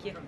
Thank you.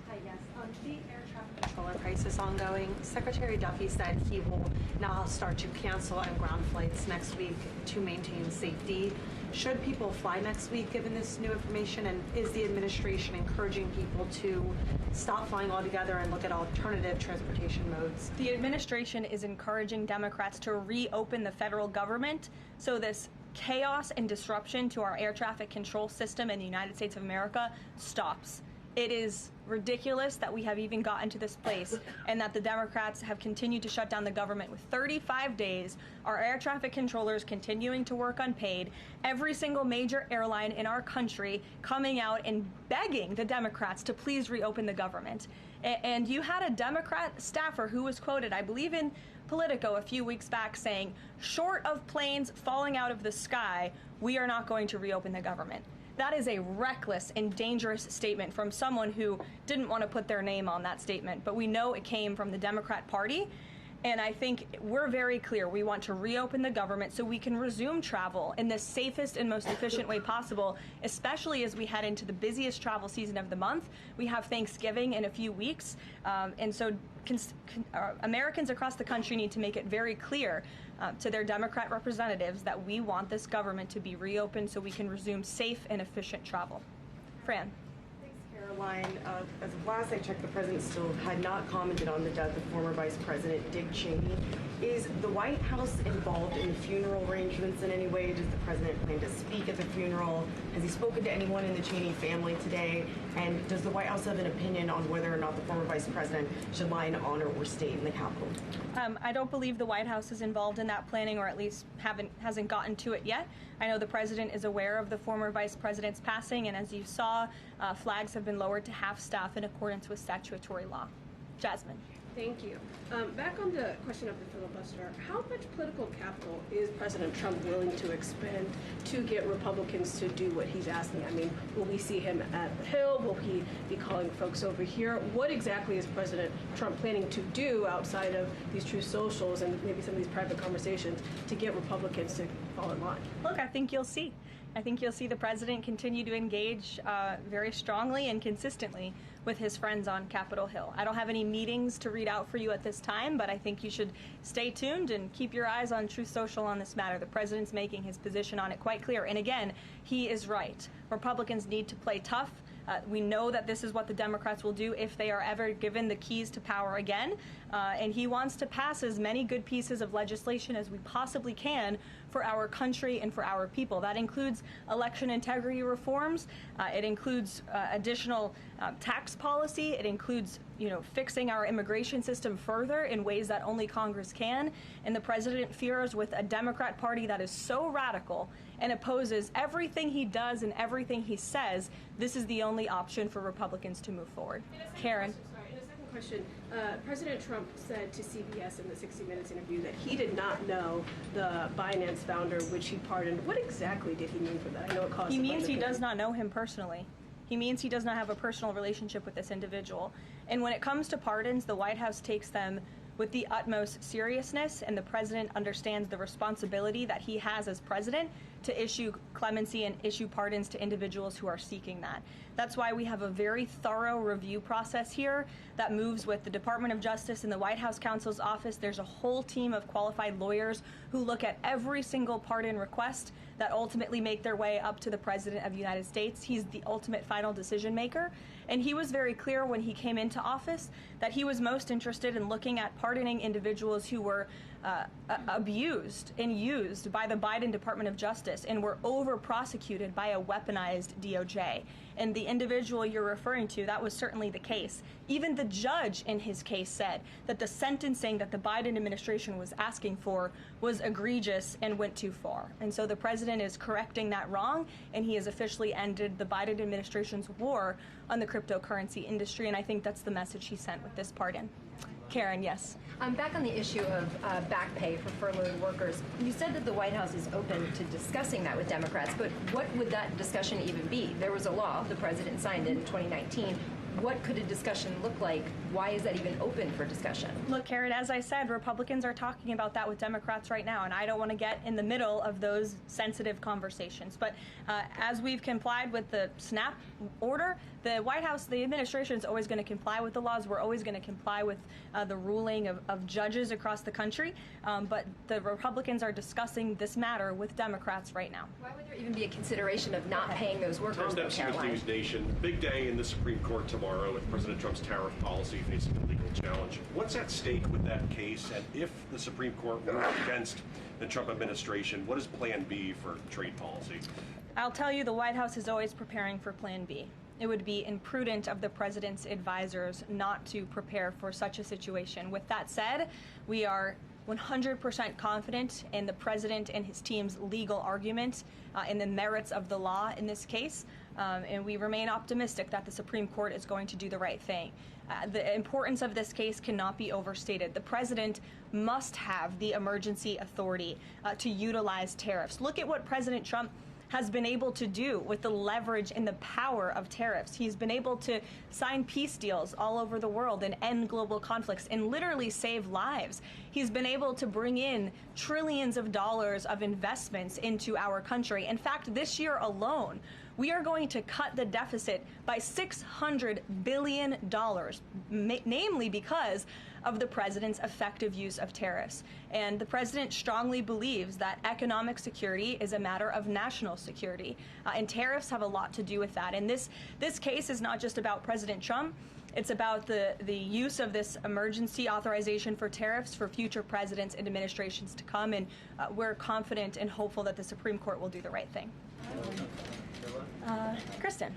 Hi, yes. The air traffic controller crisis ongoing. Secretary Duffy said he will now start to cancel on ground flights next week to maintain safety. Should people fly next week given this new information? And is the administration encouraging people to stop flying altogether and look at alternative transportation modes? The administration is encouraging Democrats to reopen the federal government so this chaos and disruption to our air traffic control system in the United States of America stops. It is ridiculous that we have even gotten to this place and that the Democrats have continued to shut down the government with 35 days, our air traffic controllers continuing to work unpaid, every single major airline in our country coming out and begging the Democrats to please reopen the government. And you had a Democrat staffer who was quoted, I believe in Politico a few weeks back, saying, short of planes falling out of the sky, we are not going to reopen the government. That is a reckless and dangerous statement from someone who didn't want to put their name on that statement, but we know it came from the Democrat Party. And I think we're very clear. We want to reopen the government so we can resume travel in the safest and most efficient way possible, especially as we head into the busiest travel season of the month. We have Thanksgiving in a few weeks. And so Americans across the country need to make it very clear to their Democrat representatives that we want this government to be reopened so we can resume safe and efficient travel. Fran. Karoline, as of last I checked, the president still had not commented on the death of former Vice President Dick Cheney. Is the White House involved in the funeral arrangements in any way? Does the president plan to speak at the funeral? Has he spoken to anyone in the Cheney family today? And does the White House have an opinion on whether or not the former vice president should lie in honor or stay in the Capitol? I don't believe the White House is involved in that planning, or at least hasn't gotten to it yet. I know the president is aware of the former vice president's passing, and as you saw, flags have been lowered to half staff in accordance with statutory law. Jasmine. Thank you. Back on the question of the filibuster, how much political capital is President Trump willing to expend to get Republicans to do what he's asking? I mean, will we see him at the Hill? Will he be calling folks over here? What exactly is President Trump planning to do outside of these true socials and maybe some of these private conversations to get Republicans to fall in line? Look, I think you'll see. I think you'll see the president continue to engage very strongly and consistently with his friends on Capitol Hill. I don't have any meetings to read out for you at this time, but I think you should stay tuned and keep your eyes on Truth Social on this matter. The president's making his position on it quite clear. And again, he is right. Republicans need to play tough. We know that this is what the Democrats will do if they are ever given the keys to power again. And he wants to pass as many good pieces of legislation as we possibly can for our country and for our people. That includes election integrity reforms. It includes additional tax policy. It includes, fixing our immigration system further in ways that only Congress can. And the president fears with a Democrat Party that is so radical and opposes everything he does and everything he says, this is the only option for Republicans to move forward. Karen. Question. President Trump said to CBS in the 60 Minutes interview that he did not know the Binance founder, which he pardoned. What exactly did he mean for that? I know it caused. He means he does not know him personally. He means he does not have a personal relationship with this individual. And when it comes to pardons, the White House takes them with the utmost seriousness, and the president understands the responsibility that he has as president to issue clemency and issue pardons to individuals who are seeking that. That's why we have a very thorough review process here that moves with the Department of Justice and the White House counsel's office. There's a whole team of qualified lawyers who look at every single pardon request that ultimately make their way up to the President of the United States. He's the ultimate final decision maker. And he was very clear when he came into office that he was most interested in looking at pardoning individuals who were abused and used by the Biden Department of Justice and were over-prosecuted by a weaponized DOJ. And the individual you're referring to, that was certainly the case. Even the judge in his case said that the sentencing that the Biden administration was asking for was egregious and went too far. And so the president is correcting that wrong, and he has officially ended the Biden administration's war on the cryptocurrency industry, and I think that's the message he sent with this pardon. Karen, yes. Back on the issue of back pay for furloughed workers, you said that the White House is open to discussing that with Democrats, but what would that discussion even be? There was a law the president signed in 2019 what could a discussion look like? Why is that even open for discussion? Look, Karen, as I said, Republicans are talking about that with Democrats right now, and I don't want to get in the middle of those sensitive conversations. But as we've complied with the SNAP order, the White House, the administration is always going to comply with the laws. We're always going to comply with the ruling of judges across the country. But the Republicans are discussing this matter with Democrats right now. Why would there even be a consideration of not paying those workers, though, Karoline? News Nation. Big day in the Supreme Court tomorrow with President Trump's tariff policy facing a legal challenge. What's at stake with that case? And if the Supreme Court rules against the Trump administration, what is Plan B for trade policy? I'll tell you, the White House is always preparing for Plan B. It would be imprudent of the president's advisors not to prepare for such a situation. With that said, we are 100% confident in the president and his team's legal argument in the merits of the law in this case, and we remain optimistic that the Supreme Court is going to do the right thing. The importance of this case cannot be overstated. The president must have the emergency authority to utilize tariffs. Look at what President Trump has been able to do with the leverage and the power of tariffs. He's been able to sign peace deals all over the world and end global conflicts and literally save lives. He's been able to bring in trillions of dollars of investments into our country. In fact, this year alone, we are going to cut the deficit by $600 billion, namely because of the president's effective use of tariffs. And the president strongly believes that economic security is a matter of national security, and tariffs have a lot to do with that. And this case is not just about President Trump. It's about the use of this emergency authorization for tariffs for future presidents and administrations to come, and we're confident and hopeful that the Supreme Court will do the right thing. Kristen.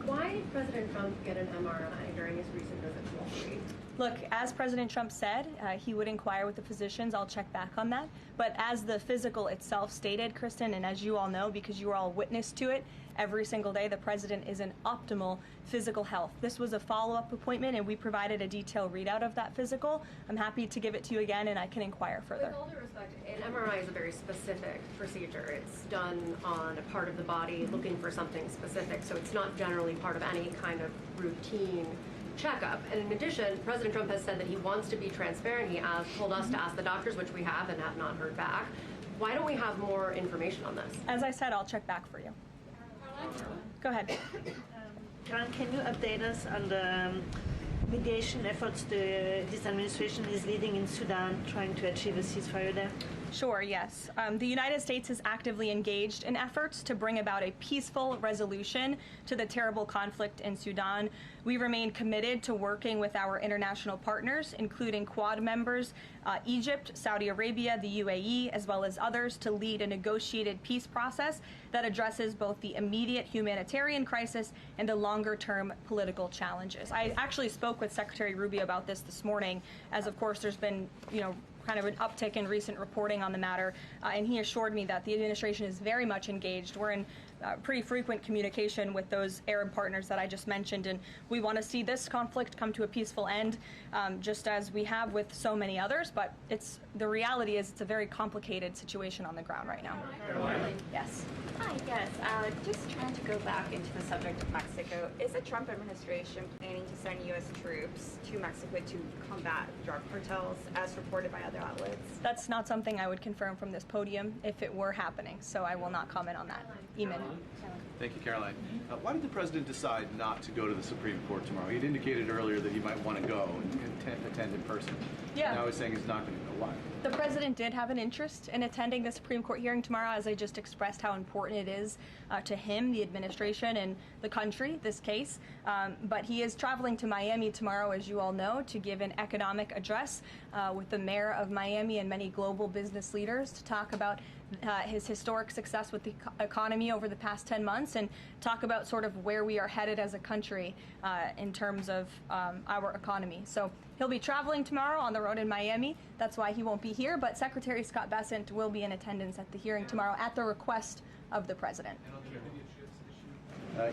Why did President Trump get an MRI during his recent visit to Wall Street? Look, as President Trump said, he would inquire with the physicians. I'll check back on that. But as the physical itself stated, Kristen, and as you all know, because you are all witness to it, every single day the president is in optimal physical health. This was a follow-up appointment, and we provided a detailed readout of that physical. I'm happy to give it to you again, and I can inquire further. With all due respect, an MRI is a very specific procedure. It's done on a part of the body looking for something specific, so it's not generally part of any kind of routine checkup. And in addition, President Trump has said that he wants to be transparent. He told us to ask the doctors, which we have and have not heard back. Why don't we have more information on this? As I said, I'll check back for you. Go ahead. Karen, can you update us on the mediation efforts this administration is leading in Sudan, trying to achieve a ceasefire there? Sure, yes. The United States is actively engaged in efforts to bring about a peaceful resolution to the terrible conflict in Sudan. We remain committed to working with our international partners, including Quad members, Egypt, Saudi Arabia, the UAE, as well as others, to lead a negotiated peace process that addresses both the immediate humanitarian crisis and the longer-term political challenges. I actually spoke with Secretary Rubio about this morning, as of course there's been, kind of an uptick in recent reporting on the matter, and he assured me that the administration is very much engaged. We're in pretty frequent communication with those Arab partners that I just mentioned, and we want to see this conflict come to a peaceful end, just as we have with so many others, but the reality is it's a very complicated situation on the ground right now. Yes. Hi, yes. Just trying to go back into the subject of Mexico. Is the Trump administration planning to send U.S. troops to Mexico to combat drug cartels, as reported by other outlets? That's not something I would confirm from this podium if it were happening, so I will not comment on that. Eamon. Thank you, Karoline. Why did the president decide not to go to the Supreme Court tomorrow? He'd indicated earlier that he might want to go and attend in person. Yeah. Now he's saying he's not going to go. Why? The president did have an interest in attending the Supreme Court hearing tomorrow, as I just expressed how important it is to him, the administration, and the country, this case. But he is traveling to Miami tomorrow, as you all know, to give an economic address with the mayor of Miami and many global business leaders to talk about his historic success with the economy over the past 10 months and talk about sort of where we are headed as a country in terms of our economy. So he'll be traveling tomorrow on the road in Miami. That's why he won't be here, but Secretary Scott Bessent will be in attendance at the hearing tomorrow at the request of the president.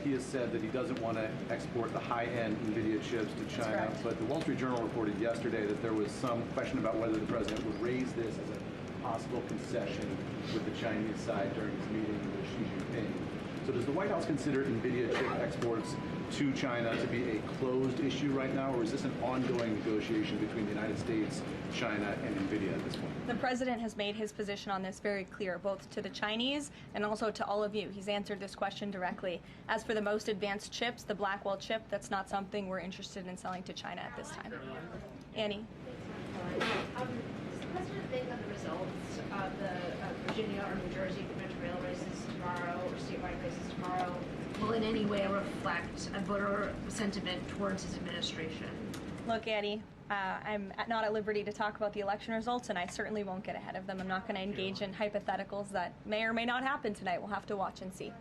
He has said that he doesn't want to export the high-end NVIDIA chips to China, but the Wall Street Journal reported yesterday that there was some question about whether the president would raise this as a possible concession with the Chinese side during his meeting with Xi Jinping. So does the White House consider NVIDIA chip exports to China to be a closed issue right now, or is this an ongoing negotiation between the United States, China, and NVIDIA at this point? The president has made his position on this very clear, both to the Chinese and also to all of you. He's answered this question directly. As for the most advanced chips, the Blackwell chip, that's not something we're interested in selling to China at this time. Annie? Does the president think that the results of the Virginia or New Jersey gubernatorial races tomorrow or statewide races tomorrow will in any way reflect a voter sentiment towards his administration? Look, Annie, I'm not at liberty to talk about the election results, and I certainly won't get ahead of them. I'm not going to engage in hypotheticals that may or may not happen tonight. We'll have to watch and see.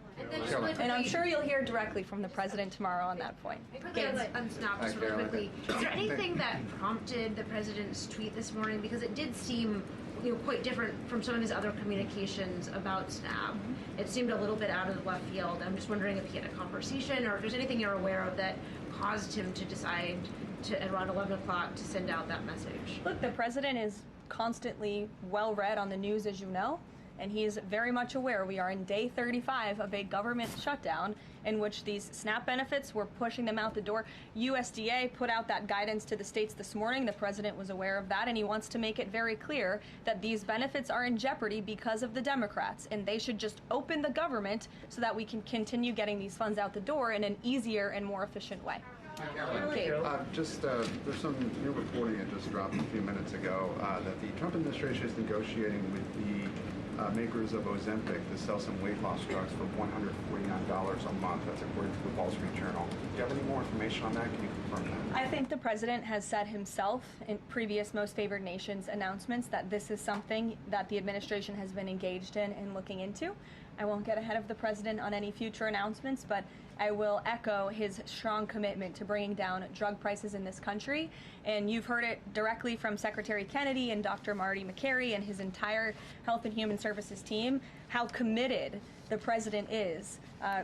And I'm sure you'll hear directly from the president tomorrow on that point. Quickly on Snap, just really quickly. Is there anything that prompted the president's tweet this morning? Because it did seem quite different from some of his other communications about Snap. It seemed a little bit out of the left field. I'm just wondering if he had a conversation or if there's anything you're aware of that caused him to decide to, at around 11 o'clock, to send out that message. Look, the president is constantly well read on the news, as you know, and he is very much aware we are in day 35 of a government shutdown in which these SNAP benefits, we're pushing them out the door. USDA put out that guidance to the states this morning. The president was aware of that, and he wants to make it very clear that these benefits are in jeopardy because of the Democrats, and they should just open the government so that we can continue getting these funds out the door in an easier and more efficient way. There's some new reporting that just dropped a few minutes ago that the Trump administration is negotiating with the makers of Ozempic to sell some weight loss drugs for $149 a month. That's according to the Wall Street Journal. Do you have any more information on that? Can you confirm that? I think the president has said himself in previous Most Favored Nations announcements that this is something that the administration has been engaged in and looking into. I won't get ahead of the president on any future announcements, but I will echo his strong commitment to bringing down drug prices in this country. And you've heard it directly from Secretary Kennedy and Dr. Marty McCary and his entire Health and Human Services team, how committed the president is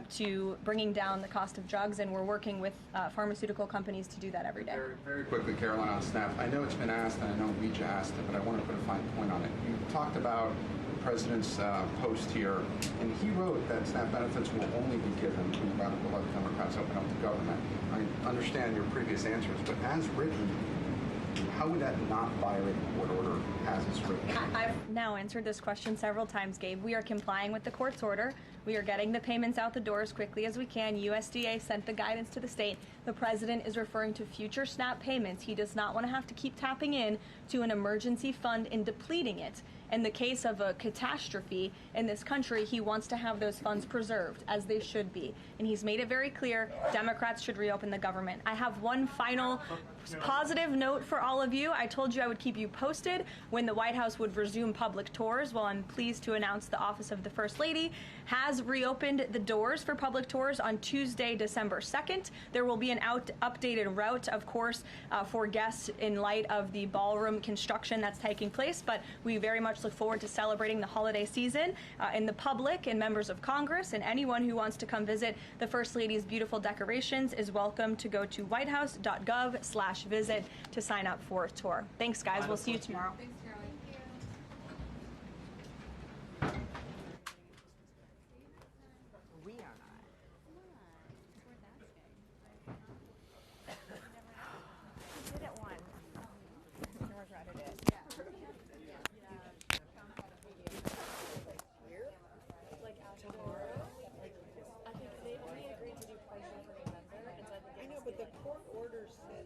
to bringing down the cost of drugs, and we're working with pharmaceutical companies to do that every day. Very quickly, Karoline, on SNAP. I know it's been asked, and I know we just asked it, but I want to put a fine point on it. You talked about the president's post here, and he wrote that SNAP benefits will only be given when radical left Democrats open up the government. I understand your previous answers, but as written, how would that not violate court order as it's written? I've now answered this question several times, Gabe. We are complying with the court's order. We are getting the payments out the door as quickly as we can. USDA sent the guidance to the state. The president is referring to future SNAP payments. He does not want to have to keep tapping in to an emergency fund and depleting it. In the case of a catastrophe in this country, he wants to have those funds preserved, as they should be. And he's made it very clear Democrats should reopen the government. I have one final positive note for all of you. I told you I would keep you posted when the White House would resume public tours. Well, I'm pleased to announce the Office of the First Lady has reopened the doors for public tours on Tuesday, December 2nd. There will be an updated route, of course, for guests in light of the ballroom construction that's taking place, but we very much look forward to celebrating the holiday season. And the public and members of Congress and anyone who wants to come visit the First Lady's beautiful decorations is welcome to go to whitehouse.gov/visit to sign up for a tour. Thanks, guys. We'll see you tomorrow. Thanks, Caroline. We are not. We did it once. I regretted it. I know, but the court order said